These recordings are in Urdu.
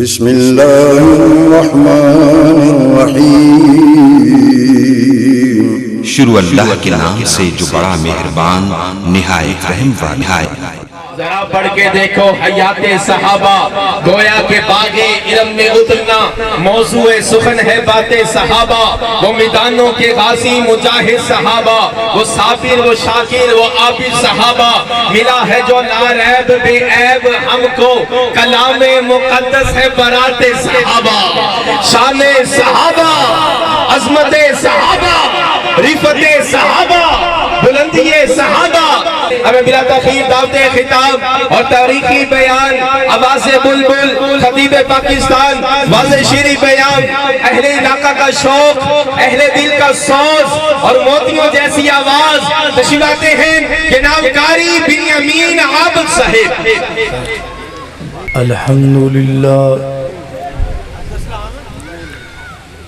بسم اللہ الرحمن الرحیم۔ شروع اللہ کے نام سے جو بڑا مہربان نہایت رحم والا ہے۔ ذرا پڑھ کے دیکھو حیات صحابہ، گویا کے باغ علم میں اترنا موضوع سخن ہے بات صحابہ۔ وہ میدانوں کے غازی مجاہد صحابہ، وہ صابر وہ شاکر وہ عابد صحابہ، ملا ہے جو ناریب بے عیب ہم کو، کلام مقدس ہے برات صحابہ۔ شان صحابہ، عظمت صحابہ، رفت صحابہ، بلندی صحابہ۔ ہمیں بلا تاخیر دعوت خطاب اور تاریخی بیان، آواز بلبل خطیب پاکستان، واضح شیری بیان، اہل علاقہ کا شوق، اہل دل کا سوز اور موتیوں جیسی آواز تشریفاتے ہیں جناب قاری بنیامین عابد صاحب۔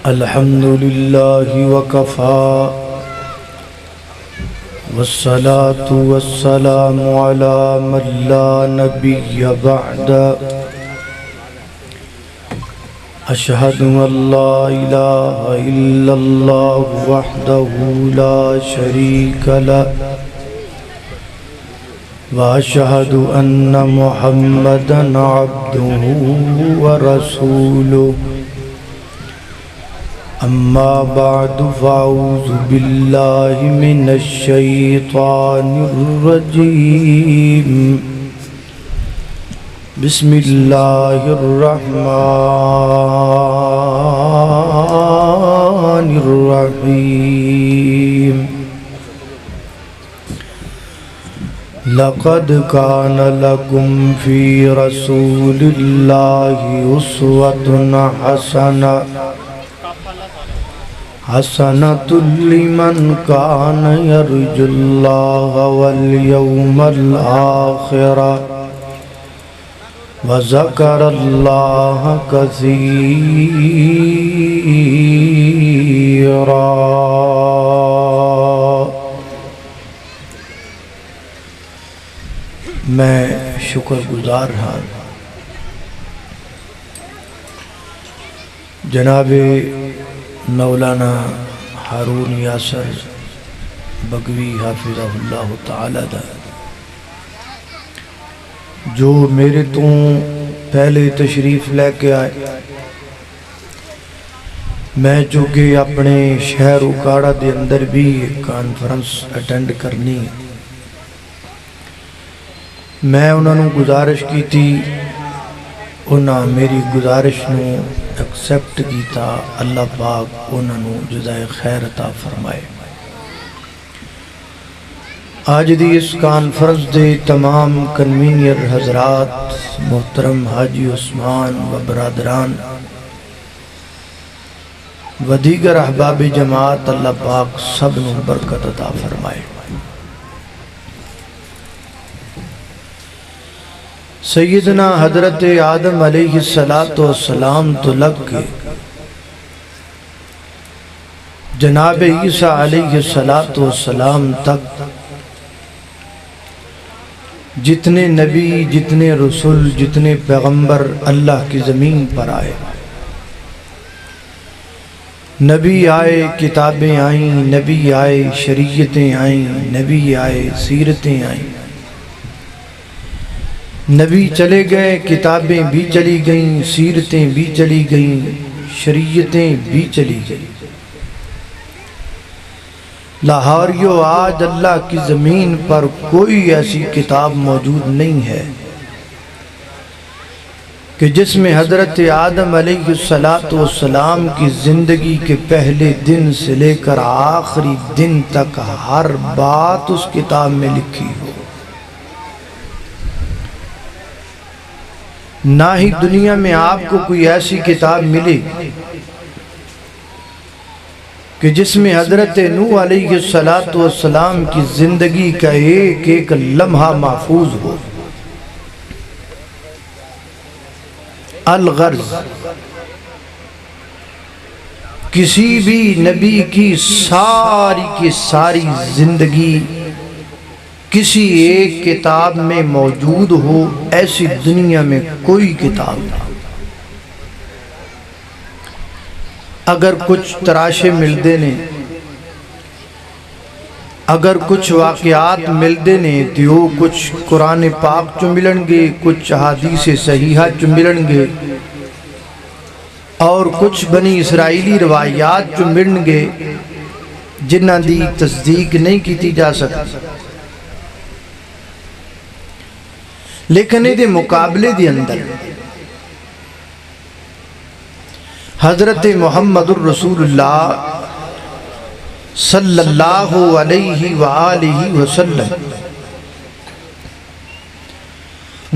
الحمدللہ وکفا والصلاة والسلام على من لا نبي بعد أشهد أن لا إله إلا الله وحده لا شريك له وأشهد أن محمدا عبده ورسوله أما بعد فأعوذ بالله من الشيطان الرجيم بسم الله الرحمن الرحيم لقد كان لكم في رسول الله أسوة حسنة لمن كان يرجو الله واليوم الآخر وذكر الله كثيرا۔ میں شکر گزار ہوں جناب مولانا ہارون یاسر بگوی حافظہ اللہ تعالی دا، جو میرے تو پہلے تشریف لے کے آئے۔ میں چونکہ اپنے شہر اکاڑا دے اندر بھی کانفرنس اٹینڈ کرنی، میں انہوں نے گزارش کی تھی، انہاں میری گزارش نو ایکسیپٹ کیتا۔ اللہ پاک انہوں نے جزائے خیر عطا فرمائے۔ آج دی اس کانفرنس دے تمام کنوینئر حضرات، محترم حاجی عثمان و برادران و دیگر احباب جماعت، اللہ پاک سب نو برکت عطا فرمائے۔ سیدنا حضرت آدم علیہ السلام تو لگ کے جناب عیسیٰ علیہ السلام تک جتنے نبی، جتنے رسول، جتنے پیغمبر اللہ کی زمین پر آئے، نبی آئے، کتابیں آئیں، نبی آئے، شریعتیں آئیں، نبی آئے، سیرتیں آئیں، نبی چلے گئے، کتابیں بھی چلی گئیں، سیرتیں بھی چلی گئیں، شریعتیں بھی چلی گئیں۔ لاہوریو، آج اللہ کی زمین پر کوئی ایسی کتاب موجود نہیں ہے کہ جس میں حضرت آدم علیہ السلام کی زندگی کے پہلے دن سے لے کر آخری دن تک ہر بات اس کتاب میں لکھی ہو۔ نہ ہی دنیا میں آپ کو کوئی ایسی کتاب ملے کہ جس میں حضرت نوح علیہ السلام کی زندگی کا ایک ایک لمحہ محفوظ ہو۔ الغرض، کسی بھی نبی کی ساری زندگی کسی ایک کتاب میں موجود ہو، ایسی دنیا میں کوئی کتاب نہیں۔ اگر کچھ تراشے ملتے نے، اگر کچھ واقعات ملتے نے تو کچھ قرآن پاک چو ملن گے، کچھ حدیث صحیحہ چو ملن گے، اور کچھ بنی اسرائیلی روایات چو ملن گے جنہ دی تصدیق نہیں کیتی جا سکتی۔ لیکن یہ مقابلے دی اندر حضرت محمد الرسول اللہ صلی اللہ علیہ وآلہ وسلم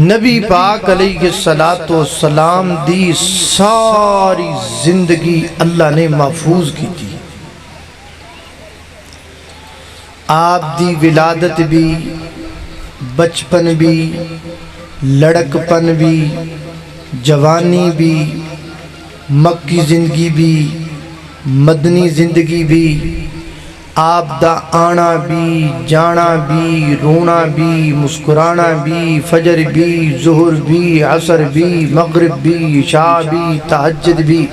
نبی پاک علیہ السلام دی ساری زندگی اللہ نے محفوظ کی تھی۔ آپ دی ولادت بھی، بچپن بھی، لڑکپن بھی، جوانی بھی، مکی زندگی بھی، مدنی زندگی بھی، آپ دا آنا بھی، جانا بھی، رونا بھی، مسکرانا بھی، فجر بھی، ظہر بھی، عصر بھی، مغرب بھی، عشاء بھی، تہجد بھی،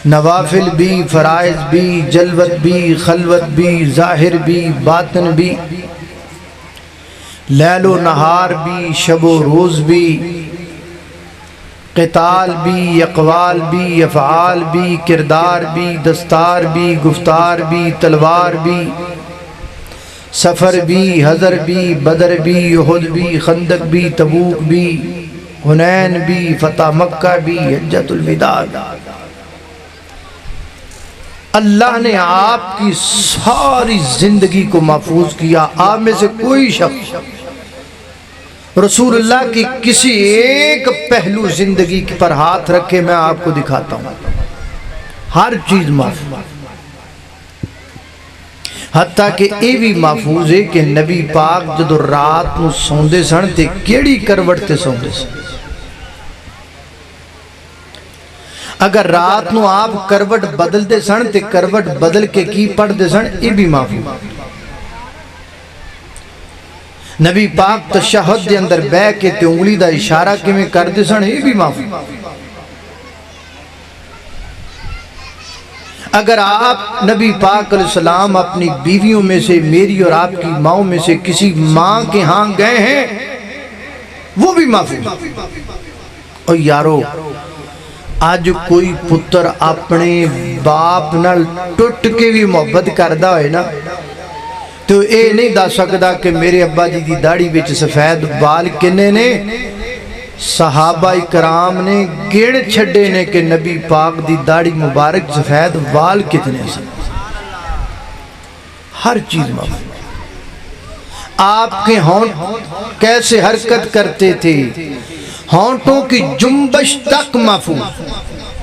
نوافل بھی، فرائض بھی، جلوت بھی، خلوت بھی، ظاہر بھی، باطن بھی، لیل و نہار بھی، شب و روز بھی، قتال بھی، اقوال بھی، افعال بھی، کردار بھی، دستار بھی، گفتار بھی، تلوار بھی، سفر بھی، حضر بھی، بدر بھی، احد بھی، خندق بھی، تبوک بھی، حنین بھی، فتح مکہ بھی، حجۃ الوداع بھی۔ اللہ نے آپ کی ساری زندگی کو محفوظ کیا۔ آپ میں سے کوئی شخص رسول اللہ کی کسی ایک پہلو زندگی پر ہاتھ رکھے، میں آپ کو دکھاتا ہوں، ہر چیز محفوظ، حتیٰ کہ یہ بھی محفوظ ہے کہ نبی پاک جدو رات نو سوندے سن تے کیڑی کروٹ تے سوندے سن۔ اگر رات نو آپ کروٹ بدل دے سن تے کروٹ بدل کے کی پڑھ دے سن، یہ بھی محفوظ۔ نبی پاک تشہد دے اندر بے کے تے انگلی دا اشارہ کے میں کر دے سن، یہ بھی محفوظ۔ اگر آپ نبی پاک علیہ السلام اپنی بیویوں میں سے، میری اور آپ کی ماؤں میں سے کسی ماں کے ہاں گئے ہیں، وہ بھی محفوظ۔ اور یارو، آج کوئی پتر اپنے باپ نال ٹوٹ کے بھی محبت کردہ ہے نا، تو اے نہیں دا سکدا کہ میرے ابا جی دی داڑھی وچ سفید بال کنے نے؟ صحابہ اکرام نے گڑ چھڑے نے کہ نبی پاک دی داڑھی مبارک سفید بال کتنے سن۔ ہر چیز محفوظ۔ آپ کے ہونٹ کیسے حرکت کرتے تھے، ہونٹوں کی جنبش تک محفوظ۔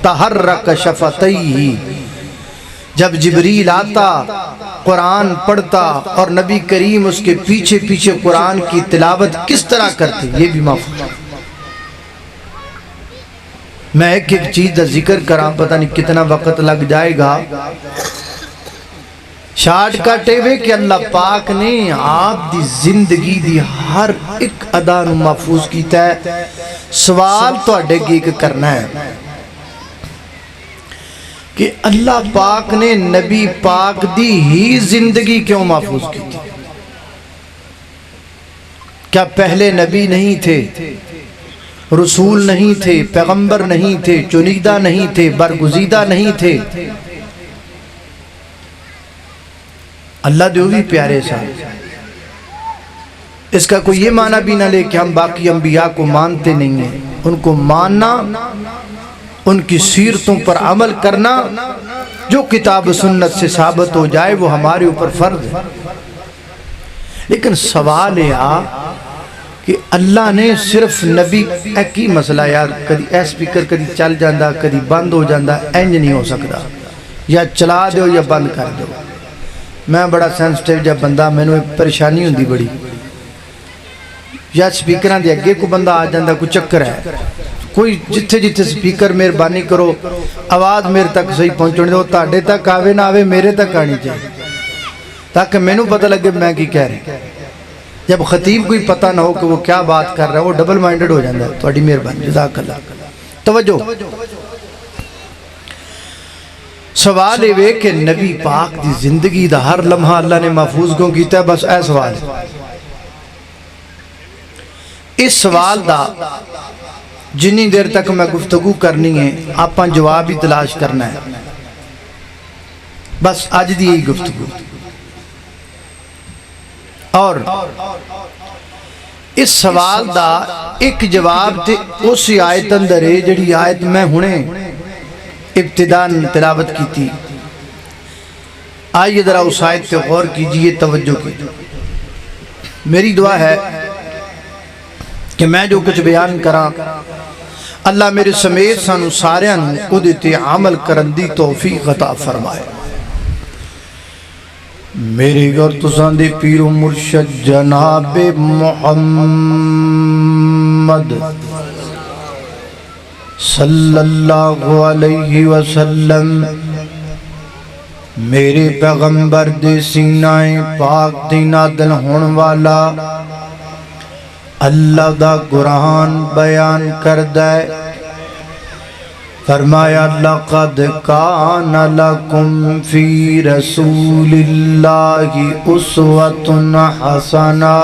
تحرک شفتیہ، جب جبریل آتا قرآن پڑھتا اور نبی کریم اس کے پیچھے پیچھے قرآن کی تلاوت کس طرح کرتے، یہ بھی محفوظ۔ میں ایک ایک چیز دا ذکر کراں، پتہ نہیں کتنا وقت لگ جائے گا۔ شارٹ کٹے ہوئے کہ اللہ پاک نے آپ دی زندگی دی ہر ایک ادا نو محفوظ کیتا ہے۔ سوال تو اڈے گیک کرنا ہے کہ اللہ پاک نے نبی پاک دی ہی زندگی کیوں محفوظ کی تھی؟ کیا پہلے نبی نہیں تھے، رسول نہیں تھے، پیغمبر نہیں تھے، چنیدہ نہیں تھے، برگزیدہ نہیں تھے؟ اللہ دیو بھی پیارے صاحب، اس کا کوئی یہ معنی بھی نہ لے کہ ہم باقی انبیاء کو مانتے نہیں ہیں۔ ان کو ماننا، ان کی سیرتوں پر عمل کرنا، جو کتاب و سنت سے ثابت ہو جائے وہ ہمارے اوپر فرض ہے۔ لیکن سوال یہ کہ اللہ نے صرف نبی، ایک ہی مسئلہ یار، کدی اے سپیکر کدی چل جاندہ، کدی بند ہو جاندہ، اینج نہیں ہو سکتا، یا چلا دو یا بند کر دو۔ میں بڑا سینسٹیو جب بندہ، میں نے پریشانی ہوندی بڑی، یا سپیکران دے اگے کو بندہ آ جاندہ، کوئی چکر ہے، کوئی جتھے جتھے سپیکر مہربانی کرو آواز میرے تک صحیح پہنچنے دو، تاڑے تک آوے نہ آوے میرے تک آنی چاہیے تاکہ میں نو پتہ لگے میں کی کہہ رہے۔ جب خطیب کوئی پتہ نہ ہو کہ وہ کیا بات کر رہا ہے، وہ ڈبل مائنڈڈ ہو جاندہ ہے۔ تو اڈی مہربانی، جزاک اللہ۔ توجہ، سوال یہ کہ نبی پاک دی زندگی دا ہر لمحہ اللہ نے محفوظ کیوں کیتا ہے؟ بس اے سوال ہے۔ اس سوال دا جنی دیر تک میں گفتگو کرنی ہے آپاں جواب ہی تلاش کرنا ہے، بس آج دی یہی گفتگو۔ اور اس سوال دا ایک جواب تے اسی آیت اندر ہے جڑی آیت میں ہونے ابتدان تلاوت کی تھی۔ آئیے ذرا اس آیت پہ غور کیجئے، توجہ کیجئے۔ میری دعا ہے کہ میں جو کچھ بیان کراں اللہ میرے سمیت سانو ساریاں کو دیتے عمل کرن دی توفیق عطا فرمائے۔ میرے گھر تساں دے پیر و مرشد جناب محمد صلی اللہ علیہ وسلم میرے پیغمبر دے سینہ پاک دی نازل ہون والا اللہ دا قرآن بیان کردہ ہے۔ فرمایا لقد کان لکم فی رسول اللہ اسوۃ حسنہ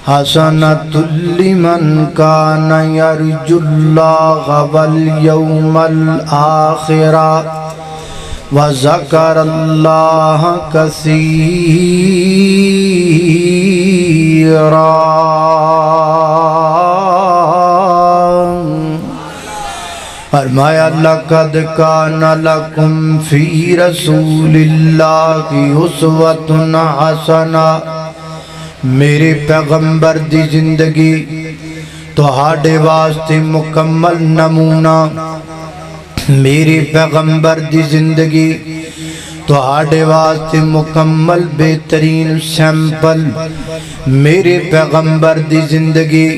حسنۃ لمن کان یرجو اللہ والیوم الآخر وذکر اللہ کثیرا۔ فرمایا لقد کان لکم فی رسول اللہ اسوۃ حسنہ، میرے پیغمبر دی زندگی تہاڈے واسطے مکمل نمونہ، میرے پیغمبر دی زندگی تہاڈے واسطے مکمل بہترین سیمپل، میرے پیغمبر دی زندگی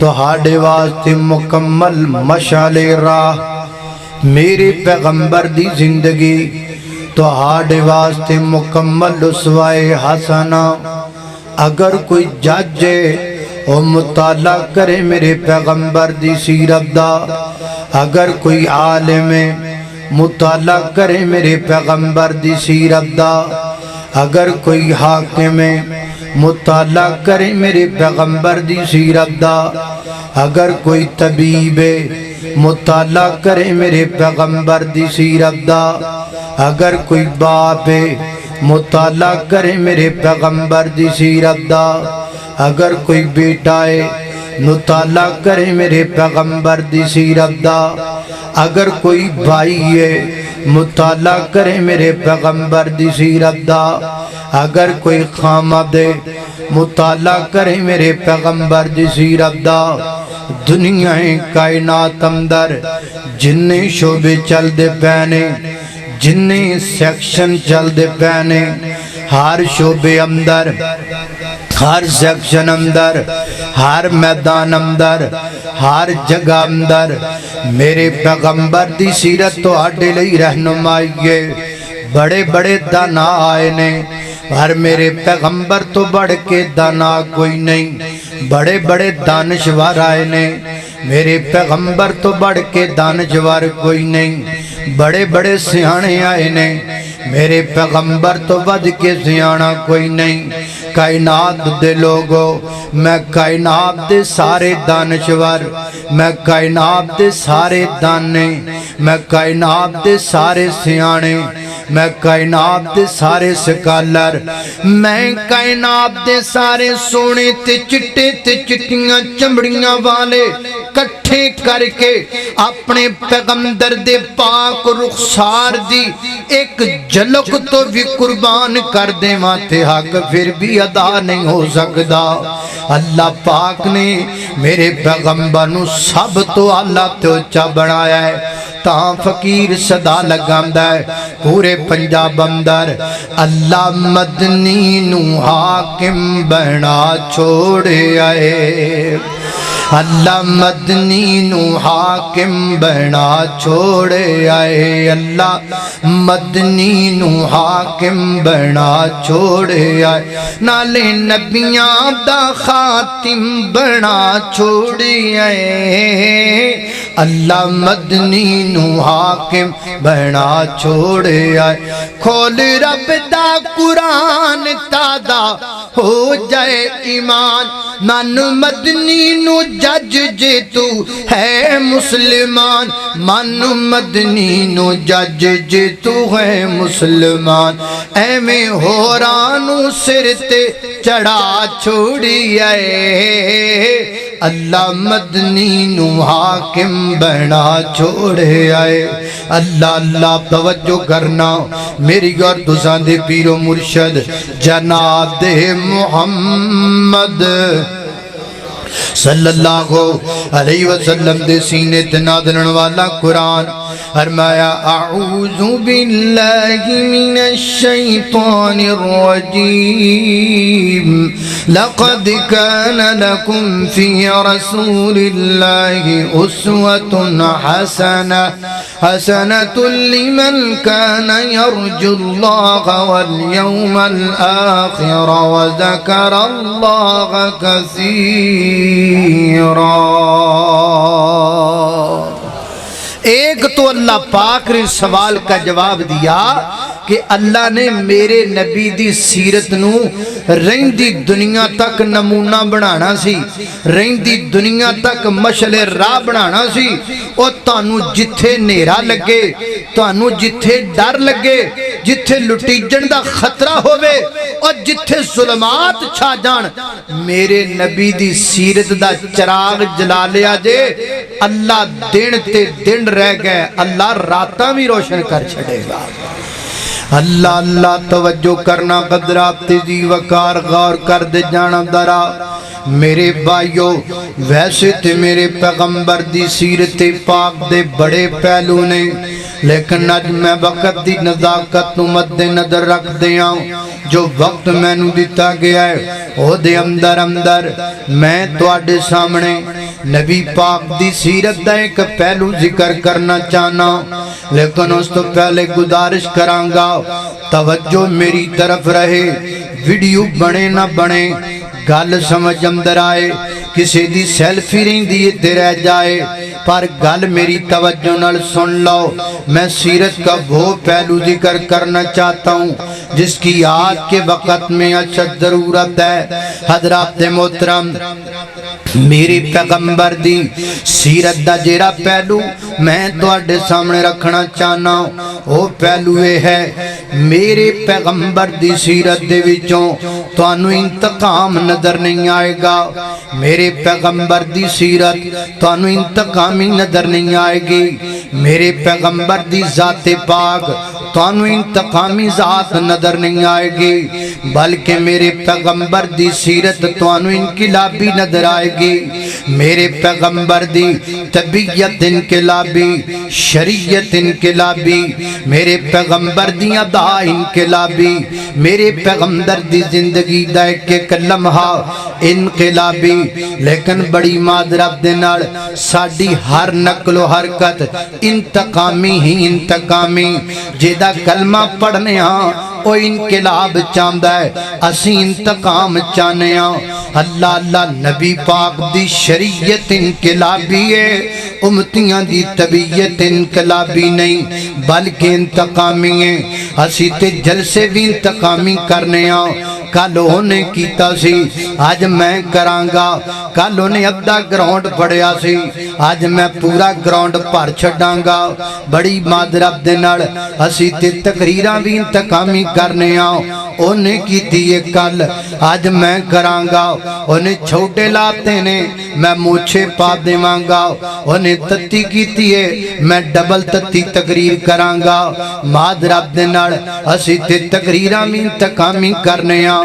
تہاڈے واسطے مکمل مشعل راہ، میرے پیغمبر دی زندگی تہاڈے واسطے مکمل اسوہ حسنہ۔ اگر کوئی جج او مطالعہ کرے میرے پیغمبر دی سیرت دا، اگر کوئی عالم مطالعہ کرے میرے پیغمبر دی سیرت دا، اگر کوئی حاکم مطالعہ کرے میرے پیغمبر دی سیرت دا، اگر کوئی طبیب مطالعہ کرے میرے پیغمبر دی سیرت دا، اگر کوئی باپ مطالعہ کرے میرے پیغمبر دی سیرت دا، اگر کوئی بیٹا مطالعہ کرے میرے پیغمبر دی سیرت دا، اگر کوئی بھائی مطالعہ کرے میرے پیغمبر دی سیرت دا، اگر کوئی خامد مطالعہ کرے میرے پیغمبر دی سیرت دا، دنیا کائنات اندر جننے شعبے چل دے پینے، جننے سیکشن چل دے پینے، ہر شعبے اندر، ہر سیکشن اندر، ہر میدان اندر، ہر جگہ اندر میرے پیغمبر دی سیرت تو آڈے لئی رہنمائیے۔ بڑے بڑے دانا آئے نے، پر میرے پیغمبر تو بڑھ کے دانا کوئی نہیں۔ بڑے بڑے دانشور آئے نے، میرے پیغمبر تو بڑھ کے دانشور کوئی نہیں۔ بڑے بڑے سیانے آئے نے، میرے پیغمبر تو بدھ کے سیانا کوئی نہیں۔ کائنات دے لوگو، میں کائنات دے سارے دانشور، میں کائنات دے سارے دانے، میں کائنات دے سارے سیانے، میں کائنات دے سارے سکالر، میں کائنات دے سارے سونے تے چٹے تے چٹیاں چمڑیاں والے کٹھے کر کے اپنے پیغمبر دے پاک رخسار دی ایک جھلک تو بھی قربان کر دے ماتے حق پھر بھی ادا نہیں ہو سکتا۔ اللہ پاک نے میرے پیغمبر نو سب تو اللہ تے اچھا بنایا ہے، تاں فقیر صدا لگاندہ ہے پورے پنجاب اندر، اللہ مدنی نو حاکم بنا چھوڑے آئے۔ اللہ مدنی نو حاکم بنا چھوڑے آئے اللہ مدنی نو حاکم بنا چھوڑے آئے نالے نبیاں دا خاتم بنا چھوڑے آئے اللہ مدنی نو حاکم بنا چھوڑے آئے کھول رب دا قرآن تازہ ہو جائے ایمان من مدنی نو جج جے تو ہے مسلمان من مدنی نو جج جے تو ہے مسلمان اے میں ہورانو سر تے چڑھا چھوڑی آئے اللہ مدنی نو حاکم بنا چھوڑے آئے اللہ اللہ توجہ کرنا میری اور تساں دے پیر و مرشد جناب دے محمد صلی اللہ علیہ وسلم دے سینے تنادلن والا قرآن فرمایا اعوذ باللہ من الشیطان الرجیم لقد كان لكم في رسول الله أسوة حسنة لمن كان يرجو الله واليوم الآخر وذكر الله كثيرا ایک تو اللہ پاک نے سوال کا جواب دیا کہ اللہ نے میرے نبی دی سیرت نو رہندی دنیا تک نمونہ بنانا سی رہندی دنیا تک مشعل راہ بنانا سی اور تانوں جتھے نیرا لگے تانوں جتھے ڈر لگے جتھے لٹیجن دا خطرہ ہوئے اور جتھے ظلمات چھا جان میرے نبی دی سیرت دا چراغ جلا لیا جے اللہ دن تے دن رہ گئے اللہ راتاں بھی روشن کر چھڑے گا اللہ اللہ توجہ کرنا قدرات تیزی وقار غور کر دے جانا درا میرے بھائیو ویسے تے میرے پیغمبر دی سیرت پاک دے بڑے پہلو نے لیکن آج میں وقت دی نزاکت نو مد نظر رکھ دیا جو وقت میں نو دیتا گیا ہے او دے اندر میں تو آڈے سامنے نبی پاک دی سیرت دا ایک پہلو ذکر کرنا چاہنا لیکن اس تو پہلے گزارش کرانگا توجہ میری طرف رہے ویڈیو بنے نہ بنے گل سمجھ اندر آئے کسی دی سیلفی رہیں دیئے تے رہ جائے پر گل میری توجہ نال سن لو میں سیرت کا وہ پہلو ذکر کرنا چاہتا ہوں جس کی آج کے وقت میں اشد ضرورت ہے حضرات محترم میری پیغمبر دی سیرت دا جیرا پہلو میں تو اڈے سامنے رکھنا چاہنا وہ پہلو یہ ہے میرے پیغمبر دی سیرت دے وچوں تو انو انتقام نظر نہیں آئے گا میرے پیغمبر دی سیرت تو انو انتقامی نظر نہیں آئے گی میرے پیغمبر دی ذات پاک تو انو انتقامی ذات نظر نہیں آئے گی بلکہ میرے پیغمبر دی سیرت تو انو انقلابی نظر آئے گی میرے پیغمبر دی طبیعت انقلابی شریعت انقلابی میرے پیغمبر دی ادا انقلابی میرے پیغمبر دی زندگی دا ایک لمحہ انقلابی لیکن بڑی معذرت دے نال ساڈی ہر نقل و حرکت انتقامی ہی انتقامی جیدہ کلمہ پڑھنے ہاں او انقلاب چاندہ ہے اسی انتقام چاہنے ہاں اللہ اللہ نبی پاک دی شریعت انقلابی ہے امتیاں دی طبیعت انقلابی نہیں بلکہ انتقامی ہے اسی تے جلسے بھی انتقامی کرنے ہاں کل ہونے کیتا سی آج میں کرانگا کل ہونے ادھا گراؤنڈ پڑیا سی آج میں پورا گراؤنڈ پار چھڑاںگا بڑی معذرت دے نال اسی تے تقریراں بھی انتقامی کرنے ہاں انہیں کیتی یہ کل آج میں کرانگا انہیں چھوٹے لاتے نے میں موچھے پا دے مانگا انہیں تتی کیتی ہے میں ڈبل تتی تقریر کرانگا معذرت دے نال اسی تے تقریراں بھی انتقامی کرنے ہاں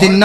3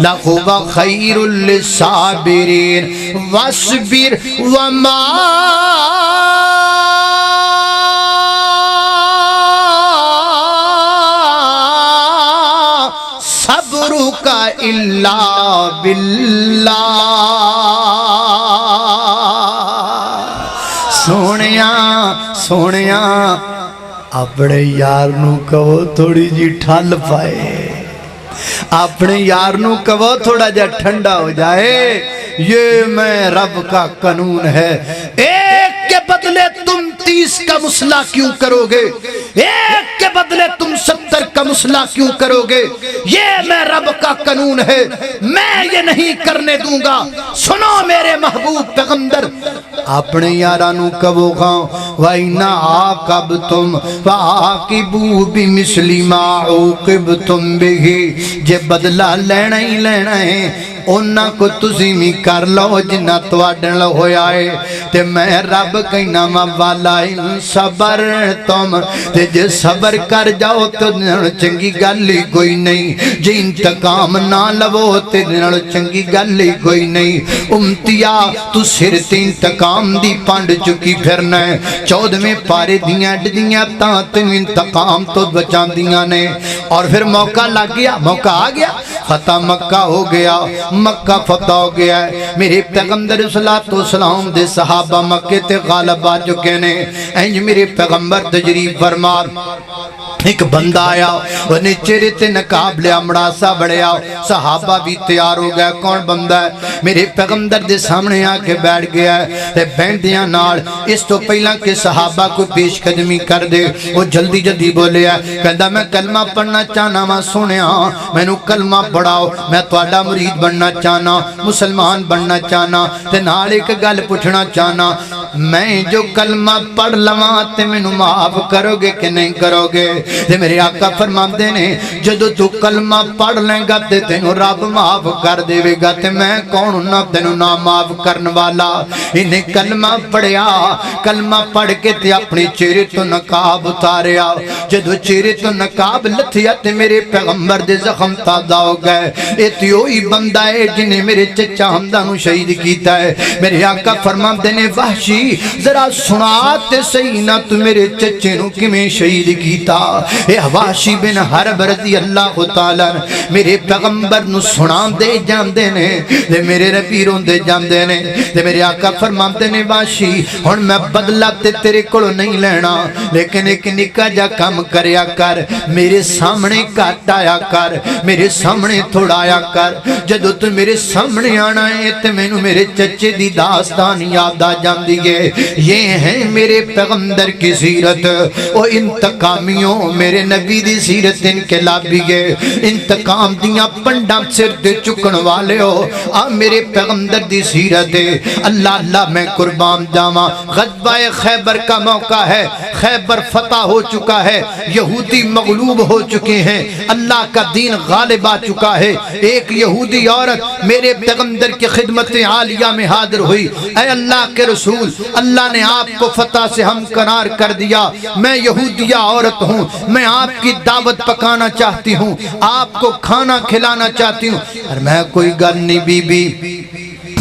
لہو خیر للصابرین واصبر وما صبرک الا باللہ۔ سونیا اپنے یار نو کہو تھوڑی جی ٹھل پائے، اپنے یار نو کہو تھوڑا جا ٹھنڈا ہو جائے، یہ میں رب کا قانون ہے۔ ایک کے بدلے تم 30 کا مسئلہ کیوں کرو گے؟ ایک کے بدلے تم 70 کا مسئلہ کیوں کرو گے؟ یہ میں رب کا قانون ہے، میں یہ نہیں کرنے دوں گا۔ سنو میرے محبوب پیغمبر، اپنے یارانو کبو گاؤں وَإِنَّ عَاقَبْتُمْ فَعَاقِبُوا بِمِثْلِ مَا عُوقِبْتُمْ بِهِ، جے بدلہ لینا ہی لینا ہے اونا کو تسی بھی کر لو جنہ تواڈن ہویا ہے۔ تے میں رب کہنا والا صبر تم، تے جے صبر کر جاؤ تو چنگی گل ہی کوئی نہیں، جے انتقام نہ لو تے چنگی گل ہی کوئی نہیں۔ امتیا تو سر تے انتقام دی پانڈ چکی پھرنا ہے، 14ویں پارے دیاں ڈدیاں تاں تین انتقام تو بچان دیاں نے، اور پھر موقع لگ گیا، موقع آ گیا، فتح مکہ ہو گیا، مکہ فتح ہو گیا ہے۔ میرے پیغمبر صلی اللہ علیہ وسلم دے صحابہ مکہ تے غالب آ چکے نے۔ اینج میرے پیغمبر تجریب فرما، ایک بندہ آیا، انہیں چہرے تے نقاب لیا، مڑاسا بڑھیا، صحابہ بھی تیار ہو گیا۔ کون بندہ ہے؟ میرے پیغمبر دے سامنے آ کے بیٹھ گیا ہے، تے بینڈیاں نال اس تو پہلا کہ صحابہ کو پیش قدمی کر دے، وہ جلدی جلدی بولے ہے، کہندہ میں کلمہ پڑھنا چاہنا ماں سنیا، میں نو کلمہ پڑھاؤ، میں تواڈا مرید بننا چاہنا، مسلمان بننا چاہنا، تے نال ایک گل پوچھنا چاہنا، میں جو کلمہ پڑھ لواں تے میں نو معاف کرو گے کہ نہیں کرو گے؟ تے میرے آقا فرماندے نے جدو تو کلمہ پڑھ لیں گا تے تینو رب معاف کر دے گا، تے میں کون نہ تینو نہ معاف کرن والا۔ انہیں کلمہ پڑھیا، کلمہ پڑھ کے تے اپنے چہرے تو نقاب اتاریا، جدو چہرے تو نقاب لتھیا تے میرے پیغمبر دے زخم تازہ ہو گئے۔ ایتی ہوئی بندہ ہے جنہیں میرے چچا حمدہ نو شہید کیتا ہے۔ میرے آقا فرماندے نے وحشی ذرا سناتے صحیح نہ تو میرے چچے نو کمیں شہید کیتا؟ اے وحشی بن حرب رضی اللہ تعالیٰ میرے پیغمبر نو سنان دے جاندے نے، تے میرے ربیروں دے جاندے نے، تے میرے آقا فرماندے نے وحشی ہن میں بدلہ تے تیرے کولوں نہیں لینا، لیکن ایک نکا جا کام کریا کر، میرے سامنے کٹ آیا کر، میرے سامنے تھوڑا آیا کر، جدو تو میرے سامنے آنا ہے تے میں نو میرے چچے دی داستان یاد آ جاندی ہے۔ یہ ہے میرے پیغمبر کی سیرت، او انتقامیوں میرے نبی دی سیرت انقلابی ہے، انتقام دیاں پنڈاں سر دے چکن والے ہو، آ میرے پیغمبر دی سیرت ہے۔ اللہ اللہ میں قربان جاواں، غزوہ خیبر کا موقع ہے، خیبر فتح ہو چکا ہے، یہودی مغلوب ہو چکے ہیں، اللہ کا دین غالب آ چکا ہے۔ ایک یہودی عورت میرے پیغمبر کی خدمت عالیہ میں حاضر ہوئی، اے اللہ کے رسول، اللہ نے آپ کو فتح سے ہمکنار کر دیا، میں یہودیہ عورت ہوں، میں آپ کی دعوت پکانا چاہتی ہوں، آپ کو کھانا کھلانا چاہتی ہوں۔ اور میں کوئی گل نہیں بی بی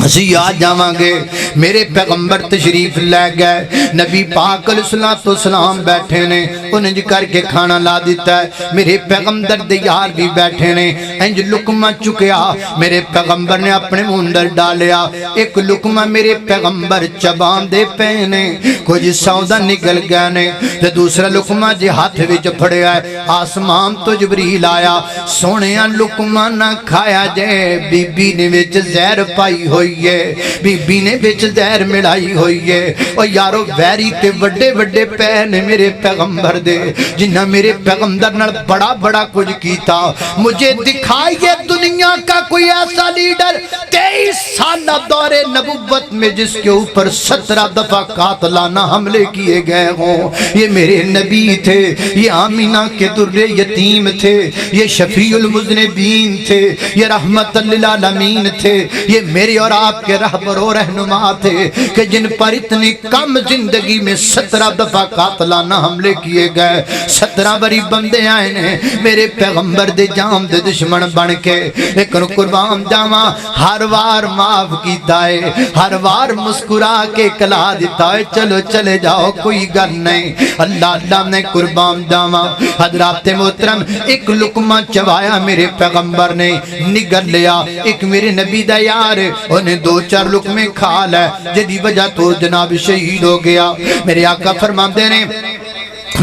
ہسی آ جاواں گے۔ میرے پیغمبر تشریف لے گئے، نبی پاک علیہ السلام بیٹھے نے، انہیں کر کے کھانا لا دیتا ہے، میرے پیغمبر دیار بھی بیٹھے نے، انج لقمہ چکیا، میرے پیغمبر نے اپنے مندر ڈالیا، ایک لقمہ میرے پیغمبر چبان دے پینے، کچھ سودا نکل گیا نے، تے دوسرا لقمہ جی ہاتھ وچ پھڑیا ہے، آسمان تو جبریل آیا، سونیا لقمہ نہ کھایا جائے، بی بی نے وچ زہر پائی ہوئی ہے، بی بی نے بچ زہر ملائی ہوئی ہے۔ اور یارو ویری تے وڈے وڈے پہنے میرے پیغمبر دے، جنہاں میرے پیغمبر نال بڑا بڑا کچھ کیتا۔ مجھے دکھائیے دنیا کا کوئی ایسا لیڈر 23 سالہ دور نبوت میں جس کے اوپر 17 دفعہ قاتلانہ حملے کیے گئے ہوں۔ یہ میرے نبی تھے، یہ آمینہ کے در یتیم تھے، یہ شفیع المذنبین تھے، یہ رحمت للعالمین تھے، یہ میرے اور آپ کے رہبر و رہنما تھے کہ جن پر اتنی کم زندگی میں 17 دفعہ قاتلانہ حملے کیے گئے، 17 بری بندے آئے نے میرے پیغمبر دے جام دے دشمن بن کے، لیکن قربان جاواں ہر وار معاف کیتا ہے، ہر وار مسکرا کے کلا دیتا ہے، چلو چلے جاؤ کوئی گل نہیں۔ اللہ نے قربان جاواں حضرات محترم ایک لقمہ چبایا میرے پیغمبر نے، نگل لیا، ایک میرے نبی دا یار انہیں 2-4 لقمے کھا لے جدی وجہ تو جناب شہید ہو گیا۔ میرے آقا فرماتے ہیں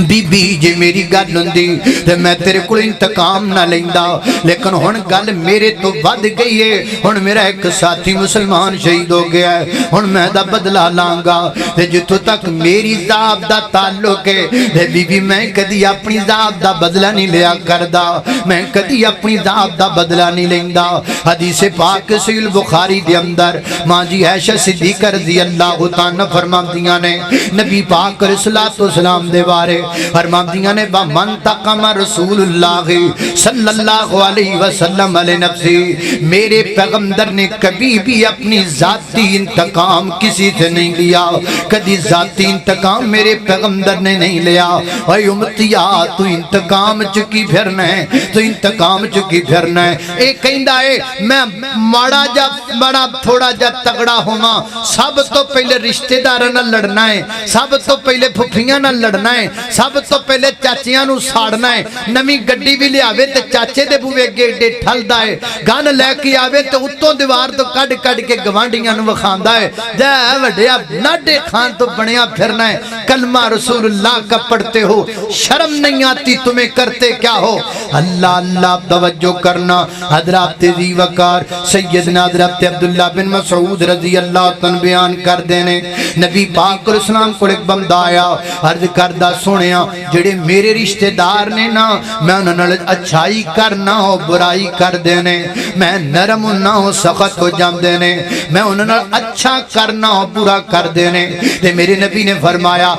بی بی جے میری گل ہوندی تے میں تیرے کول انتقام نہ لیندا، لیکن ہن گل میرے تو ود گئی ہے، ہن میرا ایک ساتھی مسلمان شہید ہو گیا ہے، ہن میں دا بدلہ لاں گا تے جتوں تک میری ذات دا تعلق ہے تے بی بی میں کدی اپنی ذات دا بدلہ نہیں لیا کردا، میں کدی اپنی ذات دا بدلہ نہیں لیندا۔ حدیث پاک صحیح البخاری دے اندر ماں جی عائشہ صدیقہ رضی اللہ تعالی فرماندیاں نے نبی پاک علیہ الصلوۃ والسلام دے بارے فرماندیاں نے من تقم رسول اللہ صلی اللہ علیہ وسلم علیہ نفسی، میرے پیغمبر نے کبھی بھی اپنی ذاتی انتقام کسی سے نہیں لیا، کبھی ذاتی انتقام میرے پیغمبر نے نہیں لیا۔ اے امتیا تو انتقام چکی پھرنا ہے، تو انتقام چکی پھرنا ہے۔ ایک کہندا ہے میں ماڑا جا بڑا تھوڑا جا تگڑا ہوواں، سب تو پہلے رشتہ داراں نال لڑنا ہے، سب تو پہلے پھپھیاں نال لڑنا ہے، سب تو پہلے چاچیاں نو ساڑنا ہے، نمی گڈی بھی لے آوے تے چاچے دے بوے گیڑے ٹھلدا ہے، گن لے کے آوے تے اتوں دیوار تو کڈ کڈ کے گوانڈیاں نو وکھاندا ہے، جے وڈیا ناڈے خان تو بنیا پھرنا ہے، کلمہ رسول اللہ کا پڑھتے ہو، شرم نہیں آتی تمہیں کرتے کیا ہو؟ اللہ اللہ توجہ کرنا۔ حضرات ذی وقار سیدنا حضرت عبداللہ بن مسعود رضی اللہ عنہ بیان کر دینے نبی پاک علیہ السلام کو ایک بندہ آیا، عرض کردہ سنیا جڑے میرے رشتہ دار نے نا میں انہوں نے اچھائی کرنا ہو برائی کر دینے، میں نرم نہ ہو سخت ہو جام دینے، میں انہوں نے اچھا کرنا ہو برا کر دینے۔ تے میرے نبی نے فرمایا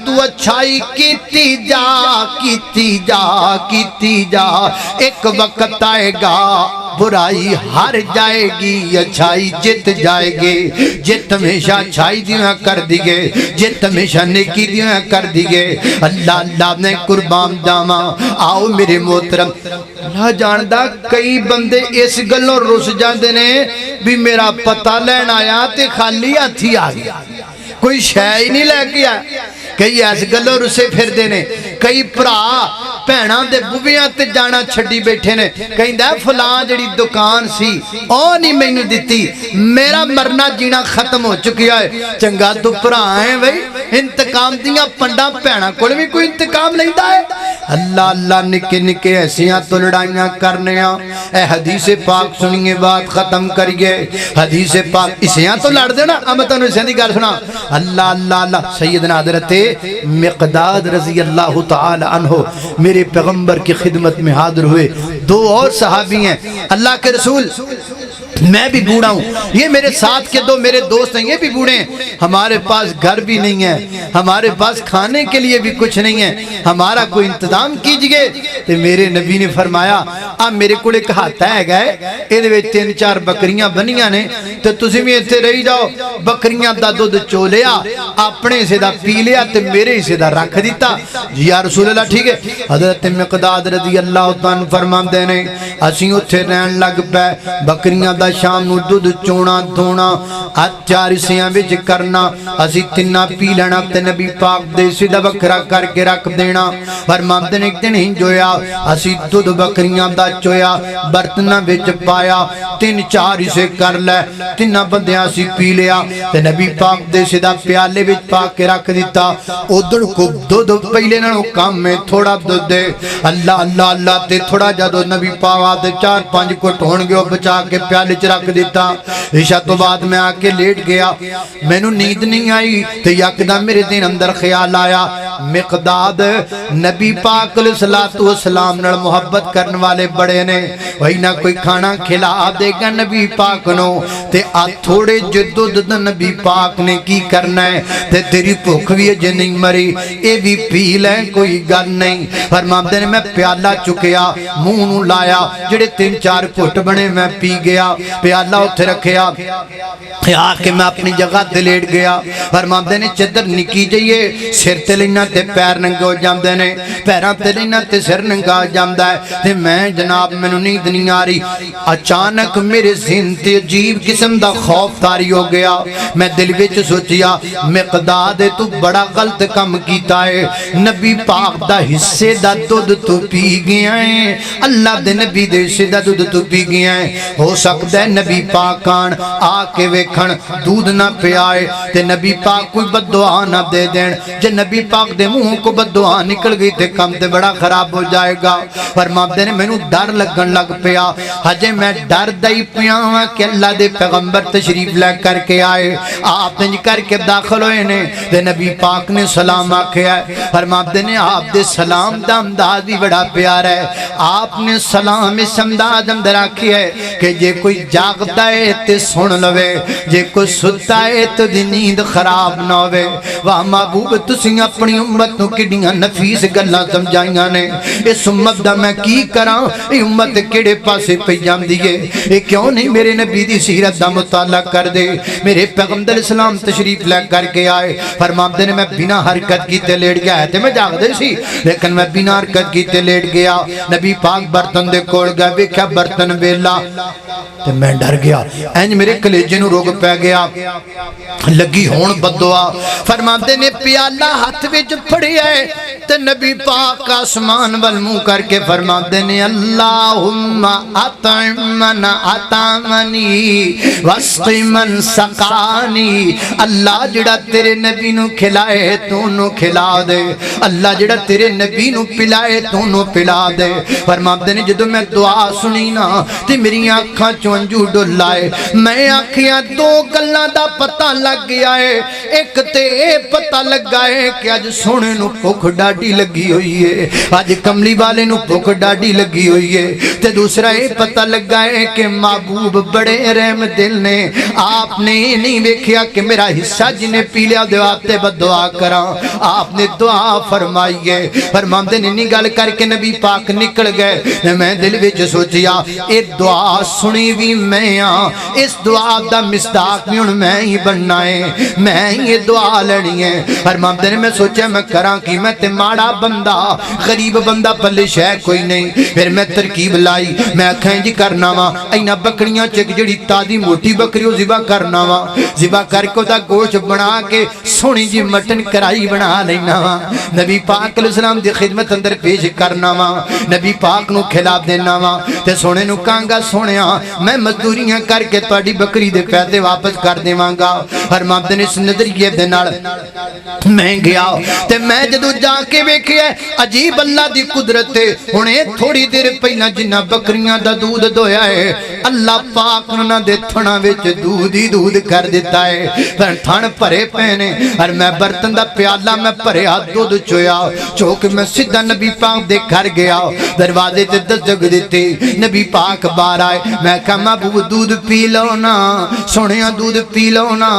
تو اچھائی کیتی جا کیتی جا کیتی جا، ایک وقت آئے گا برائی ہار جائے گی، اچھائی جت جائے گی، جت ہمیشہ اچھائی دیاں کر دیگے، جت ہمیشہ نیکی دیاں کر دیگے۔ اللہ نے قربان جاواں آؤ میرے محترم اللہ جاندہ کئی بندے اس گلوں رس جاندے نے بھی میرا پتہ لین آیا تے خالی ہاتھی آ گیا، کوئی شے ہی نہیں لے کے آیا، کئی اس گلوں رسے پھر دینے، کئی پرا بھیناں دے بویاں تے جانا چھڈی بیٹھے نے، کہندا فلاں جڑی دکان سی او نہیں مینوں دتی، میرا مرنا جینا ختم ہو چکیا ہے۔ چنگا تو پرا ہے بھائی، انتقام دیاں پنڈا بھیناں کول بھی کوئی انتقام لیندا ہے؟ اللہ نکے نکے ایسیاں تو لڑائیاں کرنیاں۔ اے حدیث پاک سنیے بات ختم کریے، حدیث پاک اسیاں تو لڑ دینا، اب تانوں اسیاں دی گل سنا۔ اللہ سیدنا حضرت مقداد رضی اللہ تعالی عنہ میرے پیغمبر کی خدمت میں حاضر ہوئے، 2 اور صحابی ہیں، اللہ کے رسول میں بھی بوڑھا ہوں، یہ میرے ساتھ کے 2 میرے دوست ہیں، یہ بھی بوڑھے ہیں، ہمارے پاس گھر بھی نہیں ہے، ہمارے پاس کھانے کے لیے بھی کچھ نہیں ہے، ہمارا کوئی انتظام کیجئے۔ تو میرے نبی نے فرمایا اب میرے کو ایک ہاتھ ہے گئے یہ 3-4 بکریاں بنیاں نے، تو تسی بھی ایتھے رہی جاؤ، بکریاں دا دودھ چولیا اپنے سے دا پی لیا تے میرے سے دا رکھ دیتا۔ جی یا رسول اللہ ٹھیک ہے۔ حضرت مقداد رضی اللہ تعالیٰ فرمان دینے اسیں اتھے رہن لگ پہ، بکریاں دا شام نو دودھ چونا دھونا اچار سیاں بچ کرنا، اسی تنہ پی لینا تے نبی پاک دے سیدھا بکرا کر کے رکھ دینا۔ فرمان دینے ایک دن ہی جویا اسی دودھ بکریاں دا چویا برتنہ بچ پایا، 3-4 اسے کر لے، 3 بندیاں سی پی لیا تے نبی پاک دے سیدھا پیالے بچ پاک کے رکھ دیتا۔ ادھر کو دودھ پہلے نہ کام میں تھوڑا دودھ دے، اللہ تے تھوڑا جادو نبی پاوا تے 4-5 کو ٹھون گئے بچا کے پیالے چ رکھ دیتا۔ عشاء تو بعد میں آ کے لیٹ گیا، میں نو نیند نہیں آئی تے یکدم میرے دن اندر خیال آیا مقداد نبی پاک علیہ الصلوۃ والسلام نال محبت کرن والے بڑے نے وہی نہ کوئی کھانا کھلا دے گا نبی پاک نو تے آ تھوڑے جدد نبی پاک نے کی کرنا ہے تے تیری بھوک بھی اجے نہیں مری اے بھی پی لے کوئی گل نہیں فرماندے نے میں پیالہ چکیا منہ نو لایا جڑے 3-4 گھٹ بنے میں پی گیا پیالہ اتھے رکھیا آ کے میں اپنی جگہ تے لیٹ گیا فرماندے نے چدر نکی جائیے سر تے لینا تے پیر ننگے ہو جاندے نے پیراں تے لینا تے سر ننگا جاندا ہے تے میں جناب مینوں نیند نہیں آ رہی اچانک میرے ذہن تے عجیب قسم دا خوف طاری ہو گیا میں دل وچ سوچیا مقداد تو بڑا غلط کم کیتا ہے نبی پاک دا حصے دا دودھ تو پی گیا ہے اللہ دے نبی دے حصے دا دودھ تو پی گیا ہے ہو سکتا ہے نبی پاک آن آ کے ویکھن دودھ نہ پیائے تے نبی پاک کوئی بددعا نہ دے دین جے نبی پاک دے منہ کو بددعا نکل گئی تے کم تے بڑا خراب ہو جائے گا فرماندے نے مینوں ڈر لگن لگ پیا ہجے میں ڈر دئی پیا ہاں کہ اللہ دے پیغمبر تشریف لے کر کے آئے آپ نے کر کے داخل ہوئے نے تے نبی پاک نے سلام آکھیا ہے فرماندے نے آپ دے سلام دا انداز بھی بڑا پیارا ہے آپ نے سلام اس انداز اندر آکھیا ہے کہ جے کوئی جاگتا ہے تے سن لوے جے کوئی ستا ہے تو دی نیند خراب نہ ہوئے واہ محبوب تسی اپنی امت نو کڈیاں نفیس گلاں سمجھائیاں نے اس امت دا میں کی کراں اے امت کیڑے پاسے پئی جاندی ہے اے کیوں نہیں میرے نبی دی سیرت دا مطالعہ کر دے میرے پیغمبر اسلام تشریف لے کر کے آئے فرماندے نے میں بنا حرکت کیتے لیٹ گیا تے میں جاگ دے سی لیکن میں بنا حرکت کیتے لیٹ گیا نبی پاک برتن دے کول گیا ویکھیا برتن ویلا تے میں ڈر گیا اینج میرے کلیجے نو روگ پہ گیا لگی ہون بددعا فرماندے نے پیالہ ہاتھ وچ پھڑیا ہے تے نبی پاک آسمان ول منہ کر کے فرماندے نے اللہم اطعم من اطعمنی واسقی من سقانی اللہ جڑا تیرے نبی نو کھلائے تو نو کھلا دے اللہ جڑا تیرے نبی نو پلائے تو نو پلا دے فرماندے نے جدوں میں دعا سنی نا تے میری آنکھاں چوں انجو ڈل آئے میں آنکھیاں دو گلاں دا پتہ لگ گیا ہے ایک تے اے پتہ لگا ہے کہ اج سونے نو بھوک ڈاڈی لگی ہوئی ہے اج کملی والے نو بھوک ڈاڈی لگی ہوئی ہے تے دوسرا اے پتہ لگا ہے کہ محبوب بڑے رحم دل نے آپ نے نہیں ویکھیا کہ میرا حصہ جنہیں پی لیا دعا تے بددعا کراں آپ نے دعا فرمائی ہے فرماندے نے نہیں گل کر کے نبی پاک نکل گئے میں دل وچ سوچیا اے دعا سنی بھی میں ہاں اس دعا دا مصداق بھی ہن میں ہی بننا ہے میں ہی یہ دعا لینی ہے فرماندے نے میں سوچیا میں کراں کی میں تے ماڑا بندہ غریب بندہ پلے شے کوئی نہیں پھر میں ترکیب لائی میں آکھاں جی کرنا وا اینا بکریاں چک جڑی تازی موٹی بکری او ذبح کرنا وا ذبح کر کے دا گوشت بنا کے سونی جی مٹن کرائی بنا لینا وا نبی پاک علیہ السلام دی خدمت اندر پیش کرنا وا نبی پاک نو کھلا دینا وا تے سونے نو کہاں سونیا میں مزدوریاں کر کے تہاڈی بکری دے پیسے واپس کر دیواں گا فرماندے نے اس نظریے دے نال میں گیا تے میں جدوں جا کے ویکھیا عجیب اللہ دی قدرت ہے ہنے تھوڑی دیر پہلا جنہ بکریاں دا دودھ دویا ہے اللہ پاک انہاں دے تھنا وچ دودھ ہی دودھ کر دیتا ہے پر تھن بھرے پینے اور میں برتن دا پیالہ میں بھریا دودھ چویا چوک میں سیدھا نبی پاک دے گھر گیا دروازے تے دستک دتی نبی پاک باہر آئے میں کہا محبوب دودھ پی لو نا سونیا دودھ پی لو نا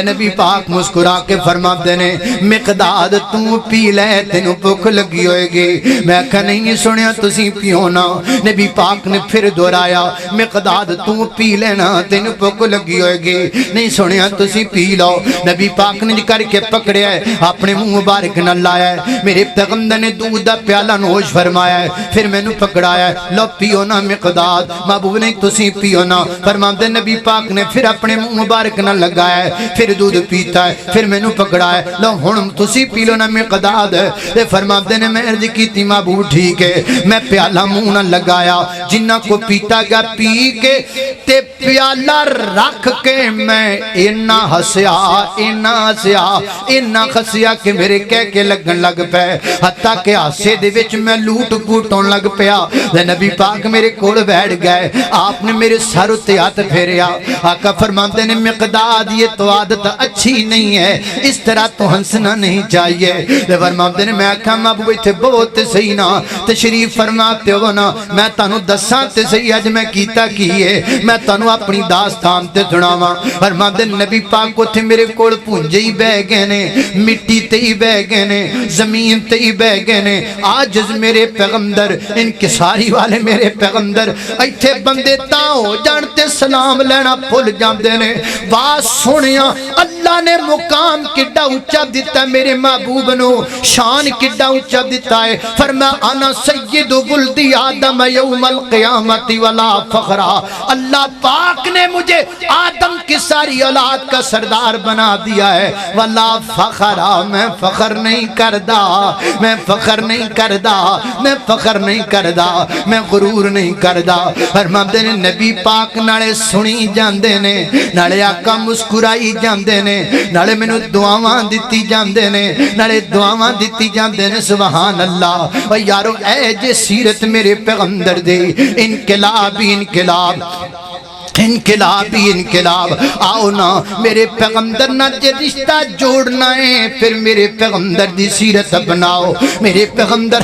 نبی پاک مسکرا کے فرماتے نے مقداد تو پی لے تینوں بھوک لگی ہوئے گی میں کہا نہیں سونیا تسی پیو نا نبی پاک نے پھر دہرایا مقداد تو پی لینا تینوں بھوک لگی ہوئے گی نہیں سونیا تسی پی لو نبی پاک نے کر کے پکڑیا ہے اپنے منہ مبارک نہ لایا ہے میرے پیغمبر نے دودھ دا پیالہ نوش فرمایا ہے پھر میں نے پکڑایا ہے لو پیو نا مقداد محبوب نہیں تسی پیو نا فرماتے نبی پاک نے پھر اپنے منہ مبارک نہ لگایا ہے پھر دودھ پیتا ہے پھر میں نے پکڑایا ہے لو ہن تسی پی لو نا مقداد تے فرماتے نے میں عرض کیتی محبوب ٹھیک ہے میں پیالہ منہ نہ لگایا جنہ کو پیتا گیا پی کے تے پیالہ رکھ کے میں اینا ہسیا اینا خسیا کہ میرے کہہ کے لگن لگ پے حتیٰ کہ آسے دے وچ میں لوٹ پوٹون لگ پیا نبی پاک میرے کوڑ بیٹھ گئے آپ نے میرے سر اتے ہاتھ پھیریا آقا فرماتے نے مقداد یہ تو عادت اچھی نہیں ہے اس طرح تو ہنسنا نہیں چاہیے فرماتے نے میں آکھا محبوب تھے بہت صحیح نا تشریف فرماتے ہو نا میں تانوں دساں تے صحیح اج میں کیتا کیے میں تانوں اپنی داستان تے سناواں فرماتے نبی پاک کو تھے میرے کوڑ پونجے ہی بہ گئے نے مٹی تے ہی بہ گئے نے زمین تے ہی بہ گئے نے آجز میرے پیغمبر انکساری والے میرے پیغمبر ایتھے بندے تا ہو جانتے سلام لینا پھول جاندے نے بات سنیا اللہ نے مقام کڈا اونچا دیتا ہے میرے محبوب نو شان کڈا اونچا دیتا ہے فرما انا سید ولد آدم یوم القیامت ولا فخرا اللہ پاک نے مجھے آدم کی ساری اولاد کا سردار بنا دیا ہے ولا فخرا میں فخر نہیں کردا میں فخر نہیں کردا میں فخر نہیں کردا میں غرور نہیں کردا فرماتے نے نبی پاک نالے سنی جاندے نے نالے آقا مسکرائی جاندے نے نالے مینوں دعاواں دتی جاندے نے نالے دعاواں دتی جاندے نے سبحان اللہ او یارو اے جے سیرت میرے پیغمبر دے انقلابی انقلاب انقلابی انقلاب آؤ نا میرے پیغمبر نہ جے رشتہ جوڑنا ہے پھر میرے پیغمبر دی سیرت اپناؤ میرے پیغمبر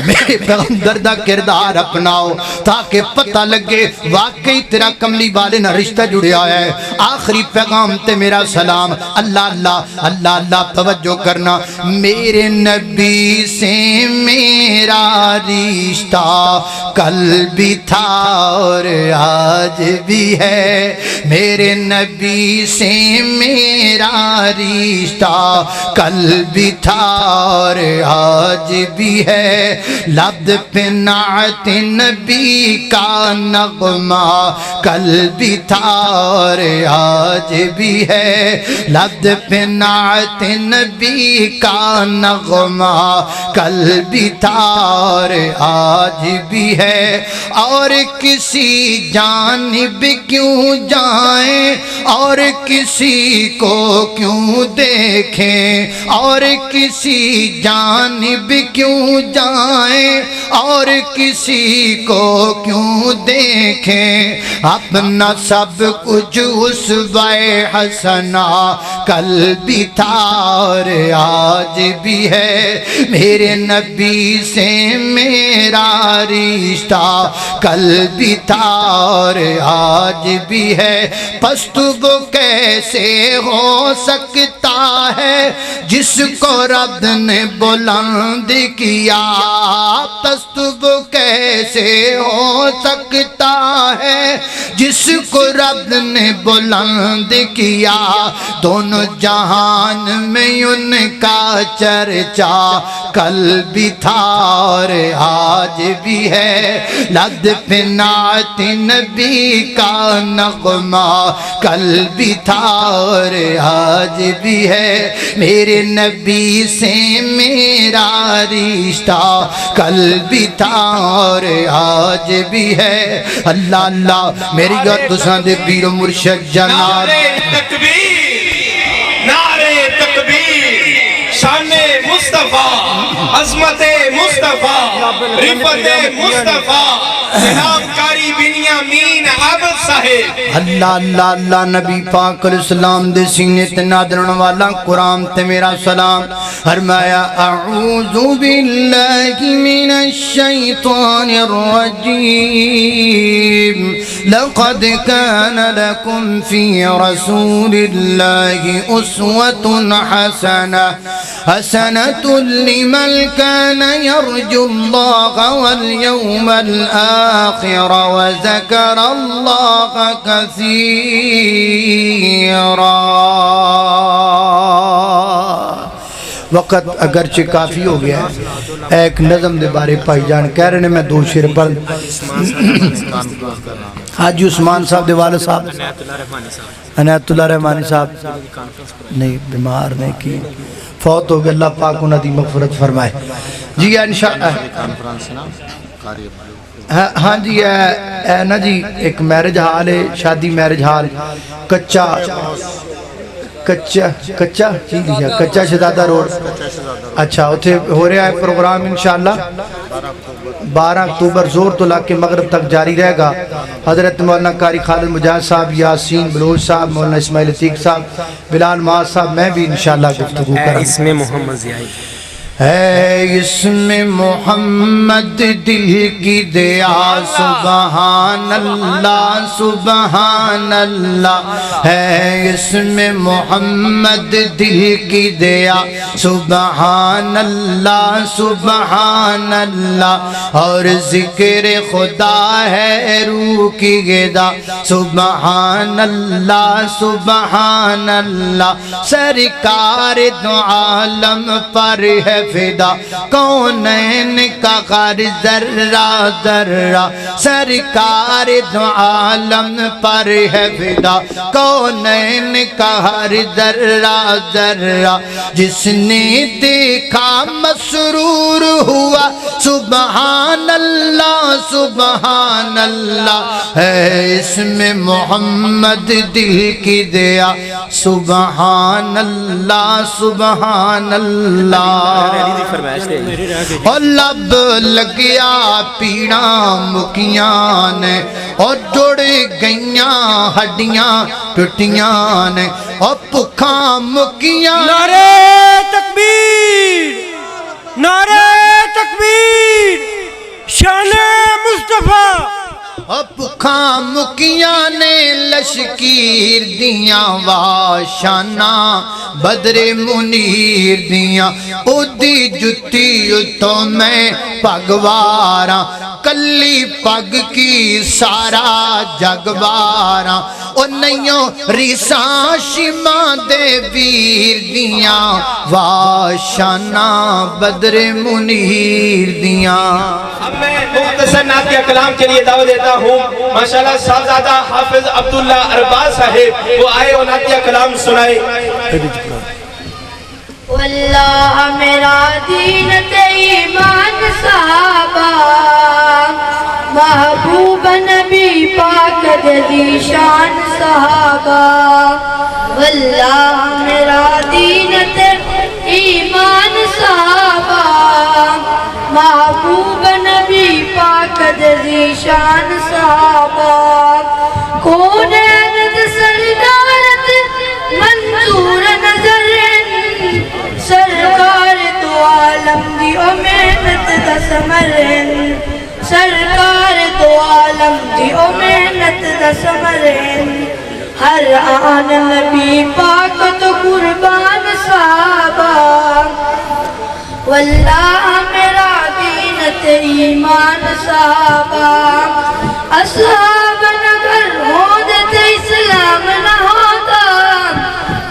میرے پیغمبر دا کردار اپناؤ تاکہ پتہ لگے واقعی تیرا کملی والے نہ رشتہ جڑیا ہے آخری پیغام تے میرا سلام اللہ اللہ اللہ اللہ توجہ کرنا میرے نبی سے میرا رشتہ کل بھی تھا اور آج بھی ہے میرے نبی سے میرا رشتہ کل بھی تھا اور آج بھی ہے لب پہ نعت نبی کا نغمہ کل بھی تھا اور آج بھی ہے لب پہ نعت نبی کا نغمہ کل بھی تھا اور آج بھی ہے اور کسی جانب کیوں جائیں اور کسی کو کیوں دیکھیں اور کسی جانب کیوں جائیں اور کسی کو کیوں دیکھیں اپنا سب کچھ اسوہ حسنہ کل بھی تھا اور آج بھی ہے میرے نبی سے میرا رشتہ کل بھی تھا اور آج بھی ہے پست وہ کیسے ہو سکتا ہے جس کو رب نے بلند کیا پست وہ کیسے ہو سکتا ہے جس کو رب نے بلند کیا دونوں جہان میں ان کا چرچا کل بھی تھا اور آج بھی ہے لد پہ نعت نبی کا نغمہ کل بھی تھا اور آج بھی ہے میرے نبی سے میرا رشتہ کل بھی تھا اور آج بھی ہے اللہ اللہ میری گھر تساں دے پیر و مرشد جناب نعرے تکبیر شان مصطفیٰ عظمت مصطفیٰ رفت مصطفیٰ جناب کاری بنیامین عابد صاحب اللہ اللہ اللہ نبی پاک علیہ السلام دے سینے تے نادرن والا قرآن تے میرا سلام فرمایا اعوذ باللہ من الشیطان الرجیم لقد كان لكم في رسول الله أسوة حسنة لمن كان يرجو الله واليوم الآخر وذكر الله كثيرا وقت اگرچہ کافی ہو گیا ہے ایک نظم دے بارے پائی جان کہہ رہے ہیں میں دو شیر پر حاجی عثمان صاحب دے والد صاحب عنایت اللہ رحمانی صاحب نہیں بیمار نہیں کی فوت ہو گیا اللہ پاک انہاں دی مغفرت فرمائے جی انشاءاللہ ہاں جی اے نا جی ایک میرج ہال ہے، شادی میرج ہال کچا شہزادہ روڈ. اچھا اتھے ہو رہا ہے پروگرام انشاءاللہ 12 اکتوبر زور تو لا کے مغرب تک جاری رہے گا. حضرت مولانا قاری خالد مجاہد صاحب، یاسین بلوچ صاحب، مولانا اسماعیل عتیق صاحب، بلال معاذ صاحب، میں بھی انشاءاللہ گفتگو کروں. اس میں محمد ضیائی ہے اسم محمد دل کی دیا سبحان اللہ سبحان اللہ. ہے اسم محمد دل کی دیا سبحان اللہ سبحان اللہ. اور ذکر خدا ہے روح کی غذا سبحان اللہ سبحان اللہ. سرکار دو عالم پر ہے فدا کونین کا ہر ذرہ ذرہ. سرکار دو عالم پر ہے فدا کونین کا ہر ذرہ ذرہ. جس نے دیکھا مسرور ہوا سبحان اللہ سبحان اللہ. ہے اسم محمد دل کی دیا سبحان اللہ سبحان اللہ. اور لب لگیا پیڑا مکیاں نے اور جڑ گئیاں ہڈیاں ٹوٹیاں نے اور بھکھاں مکیاں. نعرہ تکبیر نعرہ تکبیر شان مصطفیٰ. اور بھکھاں مکیاں نے لشکیر دیاں واشانا بدر منیر دیاں. اودی جتی اتوں میں پگواراں کلی پگ کی سارا جگواراں. او نیوں ریساں شیماں دے ویر دیاں واشانا بدر منیر دیاں. اب میں مختصر نعتیہ کلام کے لیے دعوت دیتا ہوں. ماشاءاللہ صاحبزادہ حافظ عبداللہ ارباز صاحب وہ آئے اور نعتیہ کلام سنائے. واللہ میرا دین تے ایمان صحابہ محبوب نبی پاک دی شان صحابہ. واللہ میرا دین تے ایمان صحابہ محبوب نبی پاک دی شان صحابہ. کونین سردارت منظور نظر سرکار تو عالم دی او محنت دا ثمرن. سرکار تو عالم دی او محنت دا ثمرن. ہر آن نبی پاک تو قربان صحابہ. واللہ میرا دین تے ایمان صحابہ. اصحاب نگر ہوندے تے اسلام نہ ہوتا.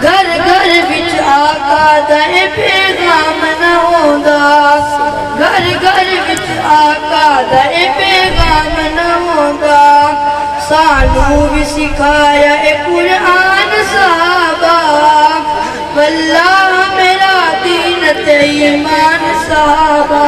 گھر گھر وچ آقا دے پیغام نہ ہوندا. گھر گھر وچ آقا دے پیغام نہ ہوندا. سانوں بھی سکھایا اے قرآن صحابہ. واللہ میرا دین تے ایمان صحابہ.